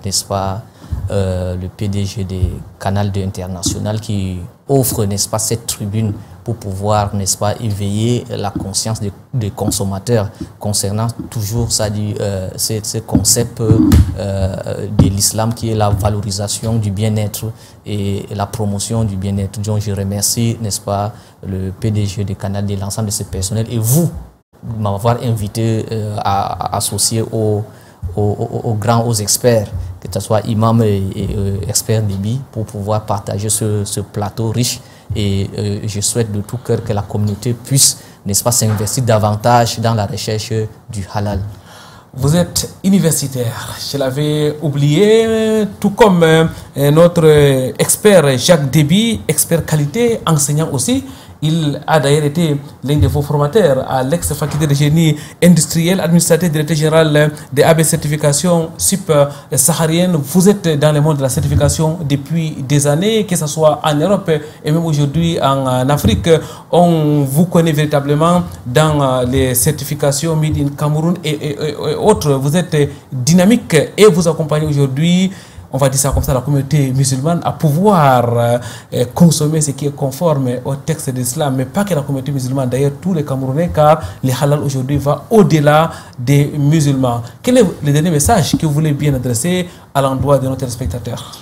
n'est-ce pas, le PDG des Canal 2 International qui offre, n'est-ce pas, cette tribune pour pouvoir, n'est-ce pas, éveiller la conscience des consommateurs concernant toujours ce concept de l'islam qui est la valorisation du bien-être et la promotion du bien-être. Donc je remercie, n'est-ce pas, le PDG des Canal de l'ensemble de ce personnel et vous de m'avoir invité à associer aux experts, que ce soit imam et expert Libi, pour pouvoir partager ce plateau riche. Et je souhaite de tout cœur que la communauté puisse, n'est-ce pas, s'investir davantage dans la recherche du halal. Vous êtes universitaire, je l'avais oublié, tout comme notre expert Jacques Déby, expert qualité, enseignant aussi. Il a d'ailleurs été l'un de vos formateurs à l'ex-faculté de génie industriel, administrateur directeur général de AB Certification saharienne. Vous êtes dans le monde de la certification depuis des années, que ce soit en Europe et même aujourd'hui en Afrique. On vous connaît véritablement dans les certifications Made in Cameroun et autres. Vous êtes dynamique et vous accompagnez aujourd'hui, on va dire ça comme ça, la communauté musulmane à pouvoir consommer ce qui est conforme au texte de l'islam, mais pas que la communauté musulmane, d'ailleurs tous les Camerounais, car le halal aujourd'hui va au-delà des musulmans. Quel est le dernier message que vous voulez bien adresser à l'endroit de nos téléspectateurs?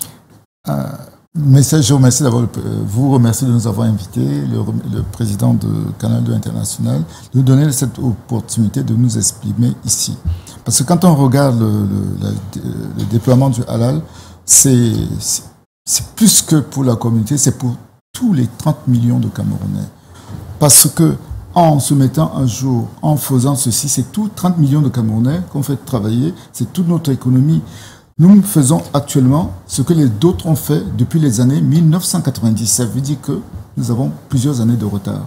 Je remercie d'abord, vous remercie de nous avoir invités, le président de Canal 2 International, de nous donner cette opportunité de nous exprimer ici. Parce que quand on regarde le déploiement du halal, c'est plus que pour la communauté, c'est pour tous les 30 millions de Camerounais. Parce que en se mettant un jour, en faisant ceci, c'est tous 30 millions de Camerounais qu'on fait travailler, c'est toute notre économie. Nous faisons actuellement ce que les autres ont fait depuis les années 1990. Ça veut dire que nous avons plusieurs années de retard.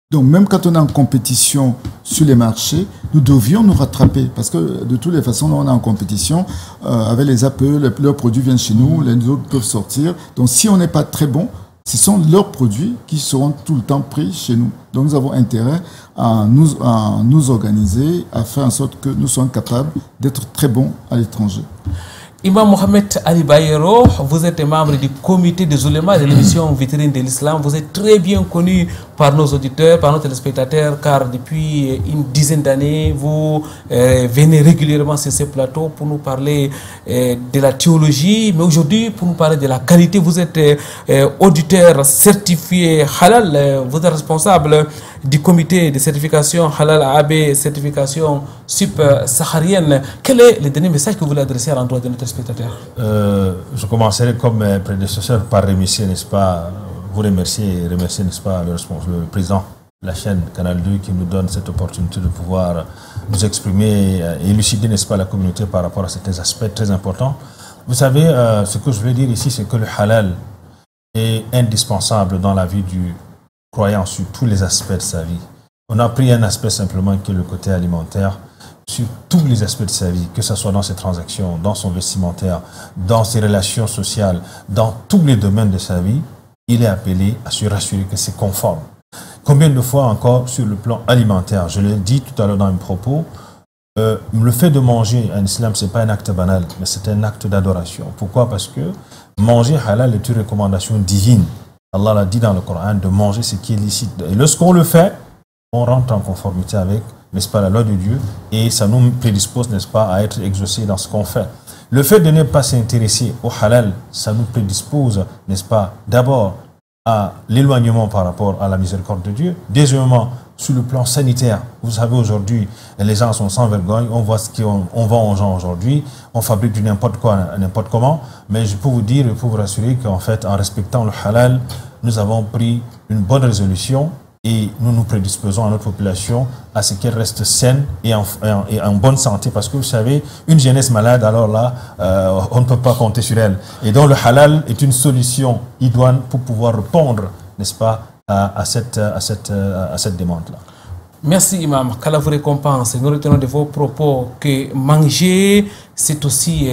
Donc même quand on est en compétition sur les marchés, nous devions nous rattraper. Parce que de toutes les façons, on est en compétition avec les APE, leurs produits viennent chez nous, les autres peuvent sortir. Donc si on n'est pas très bon, ce sont leurs produits qui seront tout le temps pris chez nous. Donc nous avons intérêt à nous organiser, à faire en sorte que nous soyons capables d'être très bons à l'étranger. Imam Mohamed Ali Bayero, vous êtes membre du comité des oulémas de l'émission Vitrine de l'Islam. Vous êtes très bien connu par nos auditeurs, par nos téléspectateurs, car depuis une dizaine d'années, vous venez régulièrement sur ces plateaux pour nous parler de la théologie, mais aujourd'hui pour nous parler de la qualité. Vous êtes auditeur certifié halal, vous êtes responsable du comité de certification halal AB, certification saharienne. Quel est le dernier message que vous voulez adresser à l'endroit de notre spectateur? Je commencerai comme mes prédécesseurs par remercier, n'est-ce pas, vous remercier, n'est-ce pas, le président de la chaîne Canal 2 qui nous donne cette opportunité de pouvoir nous exprimer et élucider, n'est-ce pas, la communauté par rapport à certains aspects très importants. Vous savez, ce que je veux dire ici, c'est que le halal est indispensable dans la vie du croyant sur tous les aspects de sa vie. On a pris un aspect simplement qui est le côté alimentaire, sur tous les aspects de sa vie, que ce soit dans ses transactions, dans son vestimentaire, dans ses relations sociales, dans tous les domaines de sa vie, il est appelé à se rassurer que c'est conforme. Combien de fois encore sur le plan alimentaire, je l'ai dit tout à l'heure dans mes propos, le fait de manger en islam, ce n'est pas un acte banal, mais c'est un acte d'adoration. Pourquoi? Parce que manger halal est une recommandation divine. Allah l'a dit dans le Coran, de manger ce qui est licite. Et lorsqu'on le fait, on rentre en conformité avec, n'est-ce pas, la loi de Dieu, et ça nous prédispose, n'est-ce pas, à être exaucés dans ce qu'on fait. Le fait de ne pas s'intéresser au halal, ça nous prédispose, n'est-ce pas, d'abord à l'éloignement par rapport à la miséricorde de Dieu, deuxièmement sur le plan sanitaire. Vous savez, aujourd'hui, les gens sont sans vergogne. On voit ce qu'on vend aux gens aujourd'hui. On fabrique du n'importe quoi, n'importe comment. Mais je peux vous dire, je peux vous rassurer qu'en fait, en respectant le halal, nous avons pris une bonne résolution et nous nous prédisposons à notre population à ce qu'elle reste saine et en bonne santé. Parce que vous savez, une jeunesse malade, alors là, on ne peut pas compter sur elle. Et donc le halal est une solution idoine pour pouvoir répondre, n'est-ce pas, à cette demande-là. Merci Imam, qu'Allah vous récompense. Nous retenons de vos propos que manger, c'est aussi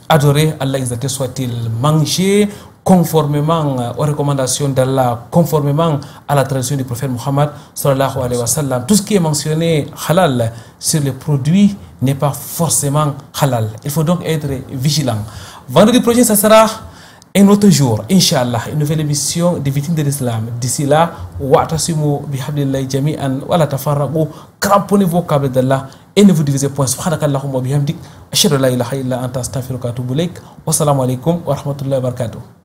adorer Allah exalté soit-il. Manger conformément aux recommandations d'Allah, conformément à la tradition du prophète Muhammad sallallahu alayhi wa sallam. Tout ce qui est mentionné halal sur les produits n'est pas forcément halal. Il faut donc être vigilant. Vendredi prochain, ça sera un autre jour, Inch'Allah, une nouvelle émission des victimes de l'islam. D'ici là, wa'tasimu bihablillahi jami'an wa la tafarraqu, cramponnez vos câbles d'Allah et ne vous divisez point. Subhanakallahumma bihamdik, ashhadu an la ilaha illa anta astaghfiruka wa atubu ilaik. Wassalamu alaikum wa rahmatullahi wa barakatuh.